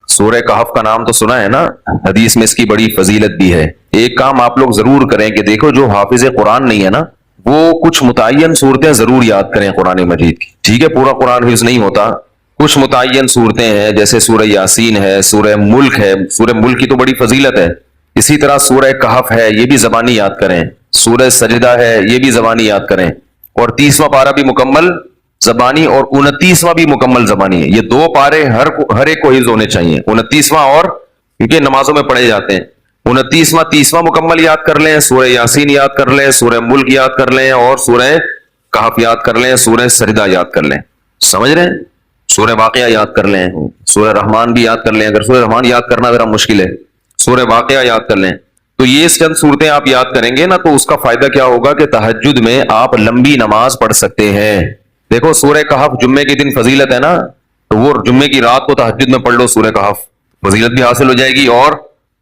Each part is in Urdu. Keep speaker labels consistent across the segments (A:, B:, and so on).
A: سورہ کہف کا نام تو سنا ہے نا، حدیث میں اس کی بڑی فضیلت بھی ہے. ایک کام آپ لوگ ضرور کریں کہ دیکھو جو حافظ قرآن نہیں ہے نا وہ کچھ متعین صورتیں ضرور یاد کریں قرآن مجید کی. ٹھیک ہے، پورا قرآن حفظ نہیں ہوتا، کچھ متعین صورتیں ہیں جیسے سورہ یاسین ہے، سورہ ملک ہے. سورہ ملک کی تو بڑی فضیلت ہے. اسی طرح سورہ کہف ہے، یہ بھی زبانی یاد کریں. سورہ سجدہ ہے، یہ بھی زبانی یاد کریں. اور 30واں پارہ بھی مکمل زبانی اور 29واں بھی مکمل زبانی ہے. یہ دو پارے ہر ایک کو حفظ ہونے چاہیے، 29واں اور کیونکہ نمازوں میں پڑھے جاتے ہیں. 29واں 30واں مکمل یاد کر لیں، سورہ یاسین یاد کر لیں، سورہ ملک یاد کر لیں اور سورہ کہف یاد کر لیں، سورہ سجدہ یاد کر لیں. سمجھ رہے ہیں؟ سورہ واقعہ یاد کر لیں، سورہ رحمان بھی یاد کر لیں. اگر سورہ رحمان یاد کرنا ذرا مشکل ہے، سورہ واقعہ یاد کر لیں. تو یہ چند صورتیں آپ یاد کریں گے نا تو اس کا فائدہ کیا ہوگا کہ تہجد میں آپ لمبی نماز پڑھ سکتے ہیں. دیکھو سورہ کہف جمعے کے دن فضیلت ہے نا، تو وہ جمعے کی رات کو تہجد میں پڑھ لو سورہ کہف، فضیلت بھی حاصل ہو جائے گی اور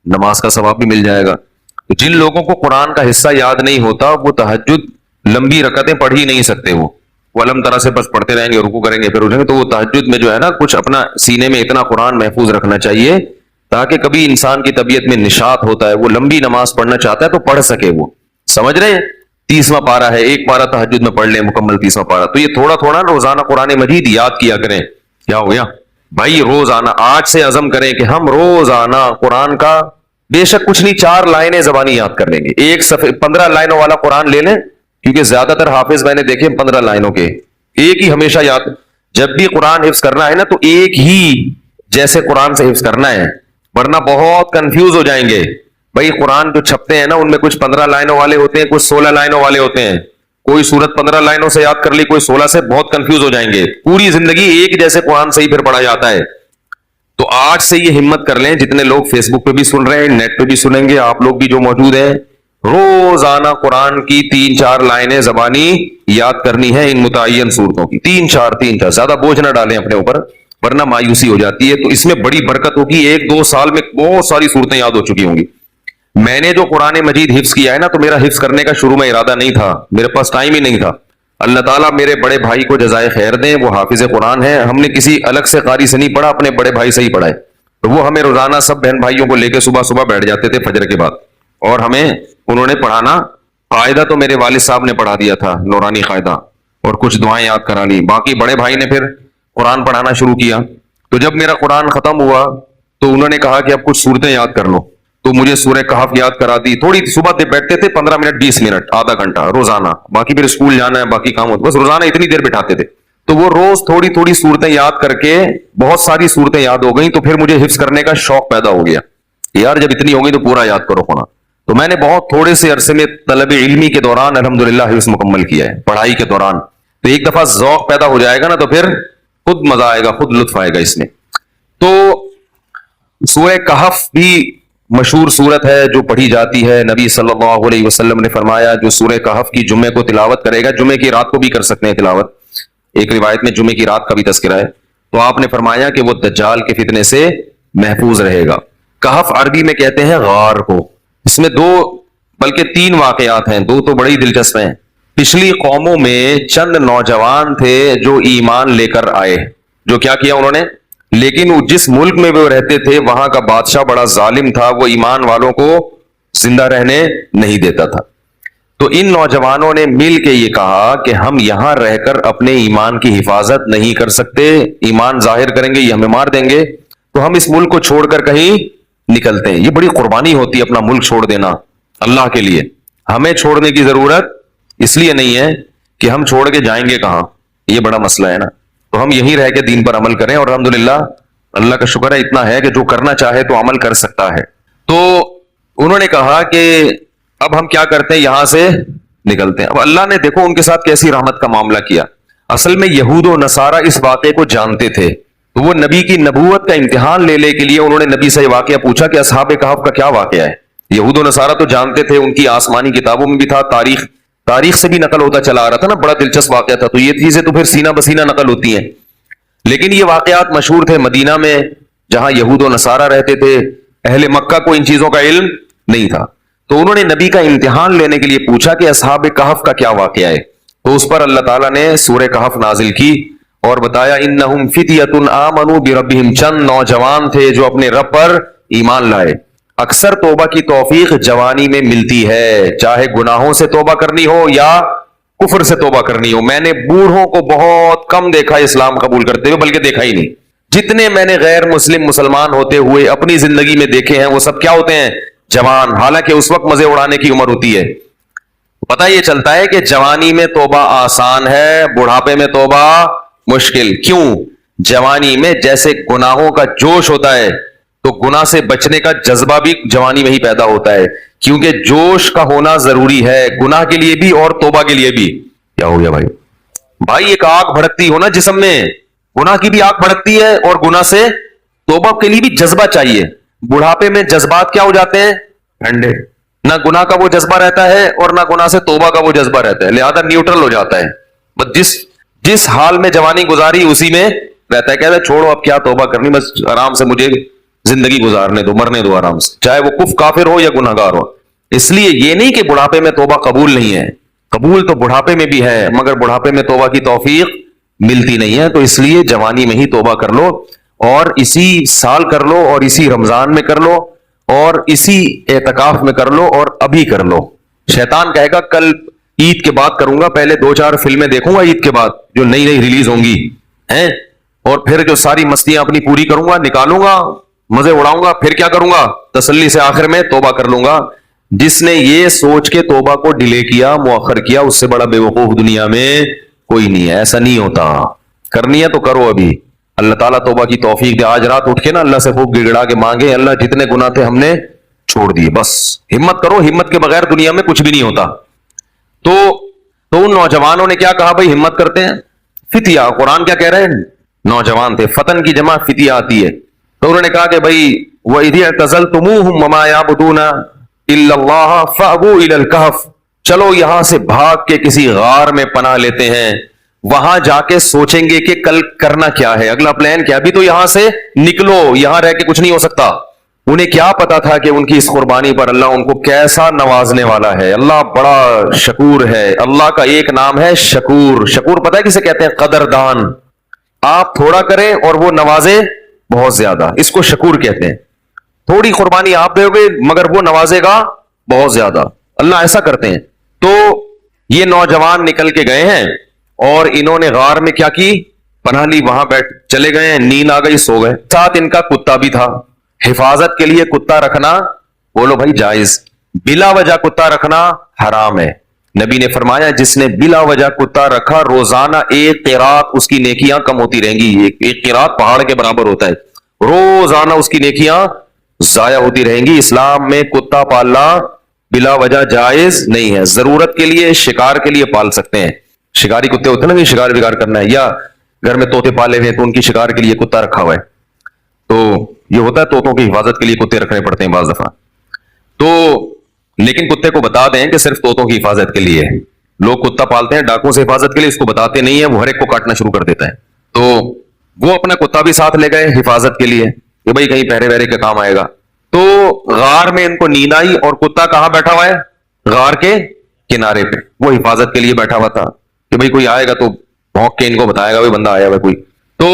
A: نماز کا ثواب بھی مل جائے گا. تو جن لوگوں کو قرآن کا حصہ یاد نہیں ہوتا وہ تہجد لمبی رکعتیں پڑھ ہی نہیں سکتے. وہ علم طرح سے بس پڑھتے رہیں گے، رکوع کریں گے پھر اٹھیں گے. تو وہ تہجد میں جو ہے نا کچھ اپنا سینے میں اتنا قرآن محفوظ رکھنا چاہیے تاکہ کبھی انسان کی طبیعت میں نشاط ہوتا ہے، وہ لمبی نماز پڑھنا چاہتا ہے تو پڑھ سکے. وہ سمجھ رہے ہیں؟ 30واں پارہ ہے، ایک پارہ تہجد میں پڑھ لیں مکمل 30واں پارہ. تو یہ تھوڑا تھوڑا روزانہ قرآن مجید یاد کیا کریں. کیا ہو گیا بھائی؟ روزانہ آج سے عزم کریں کہ ہم روزانہ قرآن کا بے شک کچھ نہیں 4 لائنیں زبانی یاد کر لیں گے. ایک صفحے 15 لائنوں والا قرآن لے لیں، کیونکہ زیادہ تر حافظ میں نے دیکھے 15 لائنوں کے ایک ہی ہمیشہ یاد. جب بھی قرآن حفظ کرنا ہے نا تو ایک ہی جیسے قرآن سے حفظ کرنا ہے، ورنہ بہت کنفیوز ہو جائیں گے. بھائی قرآن جو چھپتے ہیں نا ان میں کچھ 15 لائنوں والے ہوتے ہیں، کچھ 16 لائنوں والے ہوتے ہیں. کوئی سورت 15 لائنوں سے یاد کر لی، کوئی 16 سے، بہت کنفیوز ہو جائیں گے. پوری زندگی ایک جیسے قرآن سے ہی پھر پڑھا جاتا ہے. تو آج سے یہ ہمت کر لیں، جتنے لوگ فیس بک پہ بھی سن رہے ہیں، نیٹ پہ بھی سنیں گے، آپ لوگ بھی جو موجود ہیں، روزانہ قرآن کی 3-4 لائنیں زبانی یاد کرنی ہے ان متعین صورتوں کی. 3-4 زیادہ بوجھ نہ ڈالیں اپنے اوپر ورنہ مایوسی ہو جاتی ہے. تو اس میں بڑی برکت ہوگی. 1-2 سال میں بہت ساری صورتیں یاد ہو چکی ہوں گی. میں نے جو قرآن مجید حفظ کیا ہے نا تو میرا حفظ کرنے کا شروع میں ارادہ نہیں تھا، میرے پاس ٹائم ہی نہیں تھا. اللہ تعالیٰ میرے بڑے بھائی کو جزائے خیر دیں، وہ حافظ قرآن ہے. ہم نے کسی الگ سے قاری سے نہیں پڑھا، اپنے بڑے بھائی سے ہی پڑھا ہے. تو وہ ہمیں روزانہ سب بہن بھائیوں کو لے کے صبح بیٹھ جاتے تھے فجر کے بعد، اور ہمیں انہوں نے پڑھانا. قاعدہ تو میرے والد صاحب نے پڑھا دیا تھا، نورانی قاعدہ، اور کچھ دعائیں یاد کرا لی. باقی بڑے بھائی نے پھر قرآن پڑھانا شروع کیا. تو جب میرا قرآن ختم ہوا تو انہوں نے کہا کہ اب کچھ صورتیں یاد کر لو. تو مجھے سورہ کہف یاد کرا دی. تھوڑی صبح بیٹھتے تھے 15 منٹ 20 منٹ آدھا گھنٹہ روزانہ، باقی پھر اسکول جانا ہے، باقی کام ہوتا، بس روزانہ اتنی دیر بٹھاتے تھے. تو وہ روز تھوڑی صورتیں یاد کر کے بہت ساری صورتیں یاد ہو گئیں. تو پھر مجھے حفظ کرنے کا شوق پیدا ہو گیا، یار جب اتنی ہوگی تو پورا یاد کرو قرآن. تو میں نے بہت تھوڑے سے عرصے میں طلب علمی کے دوران الحمدللہ حفظ مکمل کیا ہے، پڑھائی کے دوران. تو ایک دفعہ ذوق پیدا ہو جائے گا نا تو پھر خود مزہ آئے گا، خود لطف آئے گا اس میں. تو سورہ کہف بھی مشہور صورت ہے جو پڑھی جاتی ہے. نبی صلی اللہ علیہ وسلم نے فرمایا جو سورہ کہف کی جمعے کو تلاوت کرے گا، جمعے کی رات کو بھی کر سکتے ہیں تلاوت، ایک روایت میں جمعے کی رات کا بھی تذکرہ ہے. تو آپ نے فرمایا کہ وہ دجال کے فتنے سے محفوظ رہے گا. کہف عربی میں کہتے ہیں غار کو. اس میں 2 بلکہ 3 واقعات ہیں، 2 تو بڑی دلچسپ ہیں. پچھلی قوموں میں چند نوجوان تھے جو ایمان لے کر آئے. جو کیا کیا انہوں نے؟ لیکن جس ملک میں وہ رہتے تھے وہاں کا بادشاہ بڑا ظالم تھا، وہ ایمان والوں کو زندہ رہنے نہیں دیتا تھا. تو ان نوجوانوں نے مل کے یہ کہا کہ ہم یہاں رہ کر اپنے ایمان کی حفاظت نہیں کر سکتے، ایمان ظاہر کریں گے یہ ہمیں مار دیں گے، تو ہم اس ملک کو چھوڑ کر کہیں نکلتے ہیں. یہ بڑی قربانی ہوتی ہے اپنا ملک چھوڑ دینا اللہ کے لیے. ہمیں چھوڑنے کی ضرورت اس لیے نہیں ہے کہ ہم چھوڑ کے جائیں گے کہاں، یہ بڑا مسئلہ ہے نا. تو ہم یہیں رہ کے دین پر عمل کریں، اور الحمدللہ اللہ کا شکر ہے اتنا ہے کہ جو کرنا چاہے تو عمل کر سکتا ہے. تو انہوں نے کہا کہ اب ہم کیا کرتے ہیں، یہاں سے نکلتے ہیں. اب اللہ نے دیکھو ان کے ساتھ کیسی رحمت کا معاملہ کیا. اصل میں یہود و نصارہ اس واقعے کو جانتے تھے، تو وہ نبی کی نبوت کا امتحان لینے کے لیے انہوں نے نبی سے یہ واقعہ پوچھا کہ اصحاب کہف کا کیا واقعہ ہے. یہود و نصارہ تو جانتے تھے، ان کی آسمانی کتابوں میں بھی تھا، تاریخ سے بھی نقل ہوتا چلا آ رہا تھا نا، بڑا دلچسپ واقعہ تھا. تو یہ چیزیں تو پھر سینہ بسینہ نقل ہوتی ہیں. لیکن یہ واقعات مشہور تھے مدینہ میں جہاں یہود و نصارہ رہتے تھے. اہل مکہ کو ان چیزوں کا علم نہیں تھا. تو انہوں نے نبی کا امتحان لینے کے لیے پوچھا کہ اصحاب کہف کا کیا واقعہ ہے. تو اس پر اللہ تعالیٰ نے سورہ کہف نازل کی اور بتایا انہم فتیۃ آمنوا بربہم، چند نوجوان تھے جو اپنے رب پر ایمان لائے. اکثر توبہ کی توفیق جوانی میں ملتی ہے، چاہے گناہوں سے توبہ کرنی ہو یا کفر سے توبہ کرنی ہو. میں نے بوڑھوں کو بہت کم دیکھا اسلام قبول کرتے ہوئے، بلکہ دیکھا ہی نہیں. جتنے میں نے غیر مسلمان ہوتے ہوئے اپنی زندگی میں دیکھے ہیں وہ سب کیا ہوتے ہیں؟ جوان. حالانکہ اس وقت مزے اڑانے کی عمر ہوتی ہے. پتہ یہ چلتا ہے کہ جوانی میں توبہ آسان ہے، بڑھاپے میں توبہ مشکل. کیوں؟ جوانی میں جیسے گناہوں کا جوش ہوتا ہے تو گناہ سے بچنے کا جذبہ بھی جوانی میں ہی پیدا ہوتا ہے، کیونکہ جوش کا ہونا ضروری ہے گناہ کے لیے بھی اور توبہ کے لیے بھی. کیا ہو گیا بھائی ایک آگ بھڑکتی ہو نا جسم میں، گناہ کی بھی آگ بھڑکتی ہے اور گناہ سے توبہ کے لیے بھی جذبہ چاہیے. بڑھاپے میں جذبات کیا ہو جاتے ہیں؟ ٹھنڈے. نہ گناہ کا وہ جذبہ رہتا ہے اور نہ گناہ سے توبہ کا وہ جذبہ رہتا ہے، لہذا نیوٹرل ہو جاتا ہے. بس جس حال میں جوانی گزاری اسی میں رہتا ہے. کہتا ہے چھوڑو اب کیا توبہ کرنی، بس آرام سے مجھے زندگی گزارنے دو، مرنے دو آرام سے، چاہے وہ کفر کافر ہو یا گناہگار ہو. اس لیے یہ نہیں کہ بڑھاپے میں توبہ قبول نہیں ہے، قبول تو بڑھاپے میں بھی ہے، مگر بڑھاپے میں توبہ کی توفیق ملتی نہیں ہے. تو اس لیے جوانی میں ہی توبہ کر لو، اور اسی سال کر لو، اور اسی رمضان میں کر لو، اور اسی اعتکاف میں کر لو، اور ابھی کر لو. شیطان کہے گا کل عید کے بعد کروں گا، پہلے 2-4 فلمیں دیکھوں گا عید کے بعد جو نئی نئی ریلیز ہوں گی ہیں، اور پھر جو ساری مستیاں اپنی پوری کروں گا، نکالوں گا، مزے اڑاؤں گا، پھر کیا کروں گا؟ تسلی سے آخر میں توبہ کر لوں گا. جس نے یہ سوچ کے توبہ کو ڈیلے کیا، مؤخر کیا، اس سے بڑا بے وقوف دنیا میں کوئی نہیں ہے. ایسا نہیں ہوتا. کرنی ہے تو کرو ابھی. اللہ تعالیٰ توبہ کی توفیق دے. آج رات اٹھ کے نا اللہ سے خوب گڑگڑا کے مانگے، اللہ جتنے گناہ تھے ہم نے چھوڑ دیے، بس ہمت کرو. ہمت کے بغیر دنیا میں کچھ بھی نہیں ہوتا. تو ان نوجوانوں نے کیا کہا بھائی؟ ہمت کرتے ہیں. فتیہ، قرآن کیا کہہ رہے ہیں؟ نوجوان تھے. فتن کی جمع فتیہ آتی ہے. تو انہوں نے کہا کہ بھائی وَإِذِ اعْتَزَلْتُمُوهُمْ وَمَا يَعْبُدُونَ إِلَّا اللَّهَ فَأْوُوا إِلَى الْكَهْفِ، چلو یہاں سے بھاگ کے کسی غار میں پناہ لیتے ہیں، وہاں جا کے سوچیں گے کہ کل کرنا کیا ہے، اگلا پلان کیا. ابھی تو یہاں سے نکلو، یہاں رہ کے کچھ نہیں ہو سکتا. انہیں کیا پتا تھا کہ ان کی اس قربانی پر اللہ ان کو کیسا نوازنے والا ہے. اللہ بڑا شکور ہے. اللہ کا ایک نام ہے شکور. شکور پتہ ہے کسے کہتے ہیں؟ قدردان. آپ تھوڑا کریں اور وہ نوازے بہت زیادہ، اس کو شکور کہتے ہیں. تھوڑی قربانی آپ دو گے مگر وہ نوازے گا بہت زیادہ. اللہ ایسا کرتے ہیں. تو یہ نوجوان نکل کے گئے ہیں اور انہوں نے غار میں کیا کی؟ پناہ لی. وہاں بیٹھ چلے گئے ہیں، نیند آ گئی، سو گئے. ساتھ ان کا کتا بھی تھا. حفاظت کے لیے کتا رکھنا بولو بھائی جائز، بلا وجہ کتا رکھنا حرام ہے. نبی نے فرمایا جس نے بلا وجہ کتا رکھا روزانہ 1 قیرات اس کی نیکیاں کم ہوتی رہیں گی. ایک قیرات پہاڑ کے برابر ہوتا ہے. روزانہ اس کی نیکیاں ضائع ہوتی رہیں گی. اسلام میں کتا پالنا بلا وجہ جائز نہیں ہے. ضرورت کے لیے، شکار کے لیے پال سکتے ہیں. شکاری کتے ہوتے ہیں نا، شکار وکار کرنا ہے، یا گھر میں طوطے پالے ہوئے تو ان کی شکار کے لیے کتا رکھا ہوا ہے. تو یہ ہوتا ہے طوطوں کی حفاظت کے لیے کتے رکھنے پڑتے ہیں بعض دفعہ. تو لیکن کتے کو بتا دیں کہ صرف طوطوں کی حفاظت کے لیے. لوگ کتا پالتے ہیں ڈاکوں سے حفاظت کے لیے، اس کو بتاتے نہیں ہیں، وہ ہر ایک کو کاٹنا شروع کر دیتا ہے. تو وہ اپنا کتا بھی ساتھ لے گئے حفاظت کے لیے کہ بھائی کہیں پہرے وہرے کے کام آئے گا. تو غار میں ان کو نیند آئی اور کتا کہاں بیٹھا ہوا ہے؟ غار کے کنارے پہ. وہ حفاظت کے لیے بیٹھا ہوا تھا کہ بھائی کوئی آئے گا تو بھونک کے ان کو بتائے گا بھائی بندہ آیا ہوا کوئی. تو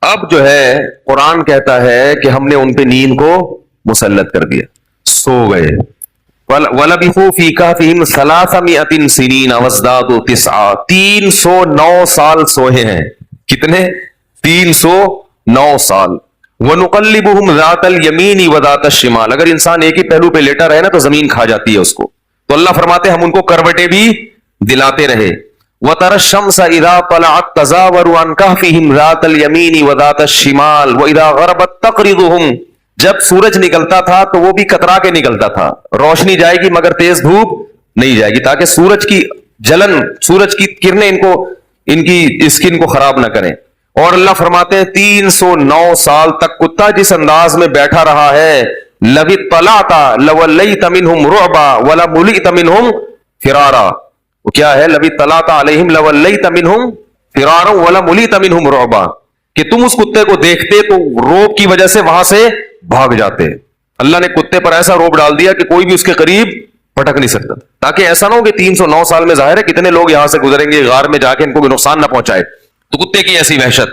A: اب جو ہے قرآن کہتا ہے کہ ہم نے ان پہ نیند کو مسلط کر دیا، سو گئے. وَلَبِثُوا فِي كَهْفِهِمْ 300 سِنِينَ وَازْدَادُوا 9 309 سال سوئے ہیں. کتنے؟ 309 سال. وَنُقَلِّبُهُمْ ذَاتَ الْيَمِينِ وَذَاتَ الشِّمَالِ، اگر انسان ایک ہی پہلو پہ لیٹا رہے نا تو زمین کھا جاتی ہے اس کو. تو اللہ فرماتے ہیں ہم ان کو کروٹیں بھی دلاتے رہے. وَتَرَى الشَّمْسَ إِذَا طَلَعَتْ تَزَاوَرُ عَنْ كَهْفِهِمْ ذَاتَ الْيَمِينِ وَذَاتَ الشِّمَالِ وَإِذَا غَرَبَتْ تَقْرِضُهُمْ، جب سورج نکلتا تھا تو وہ بھی کترا کے نکلتا تھا. روشنی جائے گی مگر تیز دھوپ نہیں جائے گی، تاکہ سورج کی جلن، سورج کی کرنیں ان کی اسکن کو خراب نہ کریں. اور اللہ فرماتے ہیں 309 سال تک کتا جس انداز میں بیٹھا رہا ہے، لَوِ اطَّلَعْتَ لَوَلَّيْتَ مِنْهُمْ رُعْبًا وَلَمُلِئْتَ مِنْهُمْ فِرَارًا. وہ کیا ہے؟ لَوِ اطَّلَعْتَ عَلَيْهِمْ لَوَلَّيْتَ مِنْهُمْ فِرَارًا وَلَمُلِئْتَ مِنْهُمْ رُعْبًا، کہ تم اس کتے کو دیکھتے تو روب کی وجہ سے وہاں سے بھاگ جاتے. اللہ نے کتے پر ایسا روب ڈال دیا کہ کوئی بھی اس کے قریب پھٹک نہیں سکتا، تاکہ ایسا نہ ہو کہ 309 سال میں ظاہر ہے کتنے لوگ یہاں سے گزریں گے غار میں جا کے ان کو نقصان نہ پہنچائے. تو کتے کی ایسی وحشت.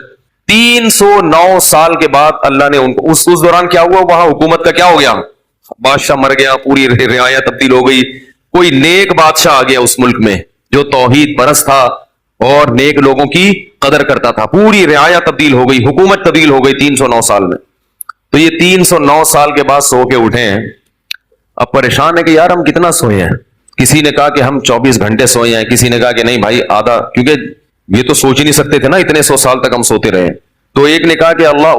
A: 309 سال کے بعد اللہ نے ان کو اس دوران کیا ہوا, وہاں حکومت کا کیا ہو گیا, بادشاہ مر گیا, پوری رعایا تبدیل ہو گئی, کوئی نیک بادشاہ آ گیا اس ملک میں جو توحید پرست تھا اور نیک لوگوں کی قدر کرتا تھا, پوری رعایا تبدیل ہو گئی, حکومت تبدیل ہو گئی 309 سال میں. تو یہ 309 سال کے بعد سو کے اٹھے ہیں, اب پریشان ہے کہ یار ہم کتنا سوئے ہیں. کسی نے کہا کہ ہم 24 گھنٹے سوئے ہیں, کسی نے کہا کہ نہیں بھائی آدھا, کیونکہ یہ تو سوچ ہی نہیں سکتے تھے نا اتنے 100 سال تک ہم سوتے رہے. تو ایک نے کہا کہ اللہ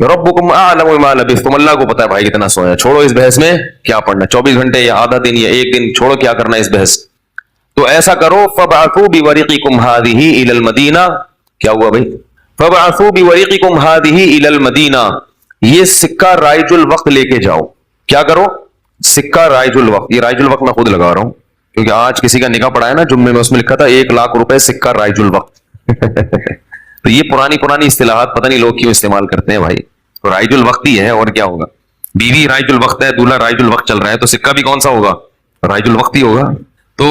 A: ربکم اعلم بما لبثتم, اللہ کو پتا ہے بھائی کتنا سوئے ہیں, چھوڑو اس بحث میں کیا پڑھنا, 24 گھنٹے یا آدھا دن یا ایک دن, چھوڑو کیا کرنا اس بحث. تو ایسا کرو فبعثوا بورقکم هذه الى المدینہ, کیا ہوا بھائی, فبعثوا بورقکم هذه الى المدینہ, یہ سکہ رائج الوقت لے کے جاؤ. کیا کرو, سکہ رائج الوقت. یہ رائج الوقت میں خود لگا رہا ہوں کیونکہ آج کسی کا نکاح پڑا ہے نا جمعے میں, اس میں لکھا تھا 1 لاکھ روپے سکہ رائج الوقت. تو یہ پرانی اصطلاحات پتہ نہیں لوگ کیوں استعمال کرتے ہیں بھائی. تو رائج الوقت ہی ہے اور کیا ہوگا, بیوی رائج الوقت ہے, دولہا رائج الوقت چل رہا ہے, تو سکہ بھی کون سا ہوگا, رائج الوقت ہی ہوگا. تو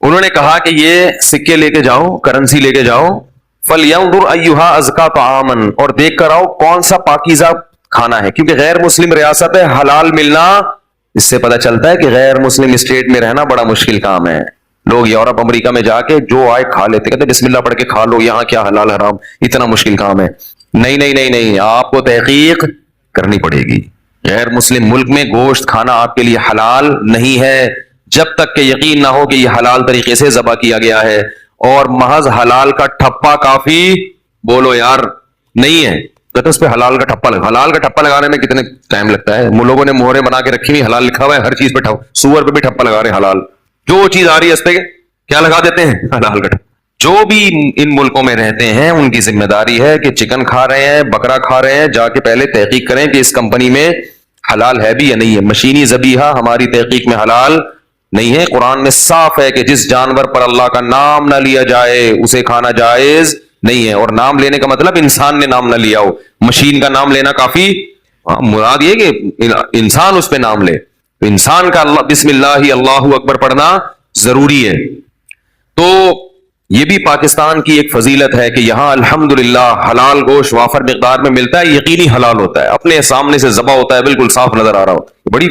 A: انہوں نے کہا کہ یہ سکے لے کے جاؤ, کرنسی لے کے جاؤ, فَلْيَنْظُرْ أَيُّهَا أَزْكَىٰ طَعَامًا, اور دیکھ کر آؤ کون سا پاکیزہ کھانا ہے, کیونکہ غیر مسلم ریاست ہے, حلال ملنا, اس سے پتہ چلتا ہے کہ غیر مسلم اسٹیٹ میں رہنا بڑا مشکل کام ہے. لوگ یورپ امریکہ میں جا کے جو آئے کھا لیتے, کہتے بسم اللہ پڑھ کے کھا لو, یہاں کیا حلال حرام, اتنا مشکل کام ہے. نہیں, آپ کو تحقیق کرنی پڑے گی. غیر مسلم ملک میں گوشت کھانا آپ کے لیے حلال نہیں ہے جب تک کہ یقین نہ ہو کہ یہ حلال طریقے سے ذبح کیا گیا ہے, اور محض حلال کا ٹھپا کافی بولو یار نہیں ہے. کہتے اس پہ حلال کا ٹھپا لگا, حلال کا ٹھپا لگانے میں کتنے ٹائم لگتا ہے, لوگوں نے مہریں بنا کے رکھی ہوئی, حلال لکھا ہوا ہے, ہر چیز پہ سور پہ بھی ٹھپا لگا رہے ہیں حلال, جو چیز آ رہی ہے اس پہ کیا لگا دیتے ہیں, حلال کا ٹھپا. جو بھی ان ملکوں میں رہتے ہیں ان کی ذمہ داری ہے کہ چکن کھا رہے ہیں, بکرا کھا رہے ہیں, جا کے پہلے تحقیق کریں کہ اس کمپنی میں حلال ہے بھی یا نہیں ہے. مشینی ذبیحہ ہماری تحقیق میں حلال نہیں ہے. قرآن میں صاف ہے کہ جس جانور پر اللہ کا نام نہ لیا جائے اسے کھانا جائز نہیں ہے. اور نام لینے کا مطلب انسان نے نام نہ لیا ہو, مشین کا نام لینا کافی, مراد یہ کہ انسان اس پہ نام لے, تو انسان کا اللہ بسم اللہ اللہ اکبر پڑھنا ضروری ہے. تو یہ بھی پاکستان کی ایک فضیلت ہے کہ یہاں الحمدللہ حلال گوشت وافر مقدار میں ملتا ہے, یقینی حلال ہوتا ہے, اپنے سامنے سے ذبح ہوتا ہے, بالکل صاف نظر آ رہا ہوتا ہے, بڑی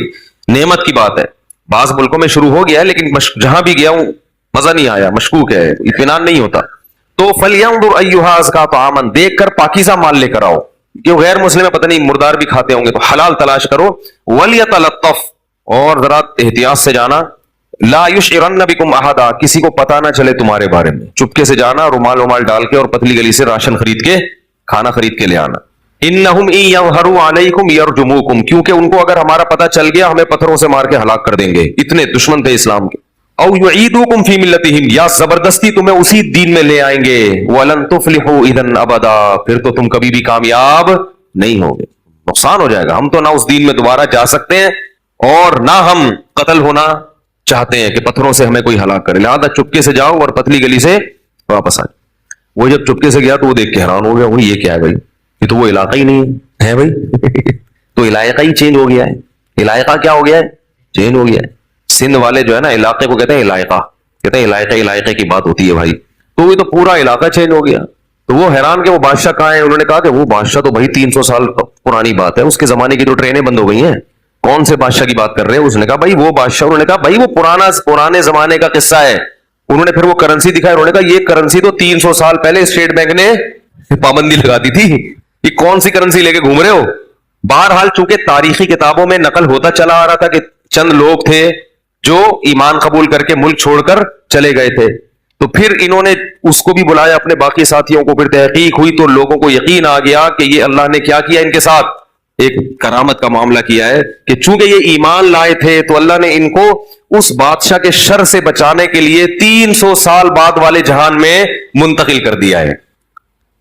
A: نعمت کی بات ہے. بعض ملکوں میں شروع ہو گیا ہے لیکن جہاں بھی گیا ہوں مزہ نہیں آیا, مشکوک ہے, اطمینان نہیں ہوتا. تو فَلْيَنْظُرْ أَيُّهَا أَزْكَىٰ طَعَامًا, دیکھ کر پاکیزہ مال لے کر آؤ, جو غیر مسلم پتہ نہیں مردار بھی کھاتے ہوں گے, تو حلال تلاش کرو. وَلْيَتَلَطَّفْ, اور ذرا احتیاط سے جانا. لا يشعرن بكم احدا, کسی کو پتا نہ چلے تمہارے بارے میں, چپکے سے جانا, رومال ڈال کے اور پتلی گلی سے راشن خرید کے, کھانا خرید کے لے آنا. انہم ان یظہروا علیکم یرجموکم, کیونکہ ان کو اگر ہمارا پتہ چل گیا ہمیں پتھروں سے مار کے ہلاک کر دیں گے, اتنے دشمن تھے اسلام کے. او یعیدوکم فی ملتہم, یا زبردستی تمہیں اسی دین میں لے آئیں گے. ولن تفلحوا اذا ابدا, پھر تو تم کبھی بھی کامیاب نہیں ہوگے, نقصان ہو جائے گا. ہم تو نہ اس دین میں دوبارہ جا سکتے ہیں اور نہ ہم قتل ہونا چاہتے ہیں کہ پتھروں سے ہمیں کوئی ہلاک کرے, لہذا چپکے سے جاؤ اور پتلی گلی سے واپس آئے. وہ جب چپکے سے گیا تو وہ دیکھ کے حیران ہو گیا, وہ یہ کیا ہے بھائی, یہ تو وہ علاقہ ہی نہیں ہے بھائی, تو علاقہ ہی چینج ہو گیا ہے. علاقہ کیا ہو گیا ہے, چینج ہو گیا ہے. سندھ والے جو ہے نا علاقے کو کہتے ہیں علاقہ, کہتے ہیں علاقے کی بات ہوتی ہے بھائی, تو یہ تو پورا علاقہ چینج ہو گیا. تو وہ حیران کہ وہ بادشاہ کہاں ہے. انہوں نے کہا کہ وہ بادشاہ تو بھائی 300 سال پرانی بات ہے, اس کے زمانے کی تو ٹرینیں بند ہو گئی ہیں, کون سے بادشاہ کی بات کر رہے ہیں. اس نے کہا بھائی وہ بادشاہ, انہوں نے کہا بھائی وہ پرانے زمانے کا قصہ ہے. انہوں نے پھر وہ کرنسی دکھائی, انہوں نے کہا یہ کرنسی تو 300 سال پہلے اسٹیٹ بینک نے پابندی لگا دی تھی, یہ کون سی کرنسی لے کے گھوم رہے ہو. بہرحال چونکہ تاریخی کتابوں میں نقل ہوتا چلا آ رہا تھا کہ چند لوگ تھے جو ایمان قبول کر کے ملک چھوڑ کر چلے گئے تھے, تو پھر انہوں نے اس کو بھی بلایا اپنے باقی ساتھیوں کو, پھر تحقیق ہوئی تو لوگوں کو یقین آ گیا کہ یہ اللہ نے کیا کیا ان کے ساتھ, ایک کرامت کا معاملہ کیا ہے کہ چونکہ یہ ایمان لائے تھے تو اللہ نے ان کو اس بادشاہ کے شر سے بچانے کے لیے 300 سال بعد والے جہان میں منتقل کر دیا ہے.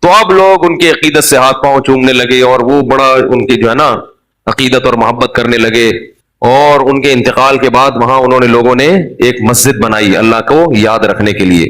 A: تو اب لوگ ان کی عقیدت سے ہاتھ پاؤں چومنے لگے اور وہ بڑا ان کی جو ہے نا عقیدت اور محبت کرنے لگے, اور ان کے انتقال کے بعد وہاں انہوں نے لوگوں نے ایک مسجد بنائی اللہ کو یاد رکھنے کے لیے.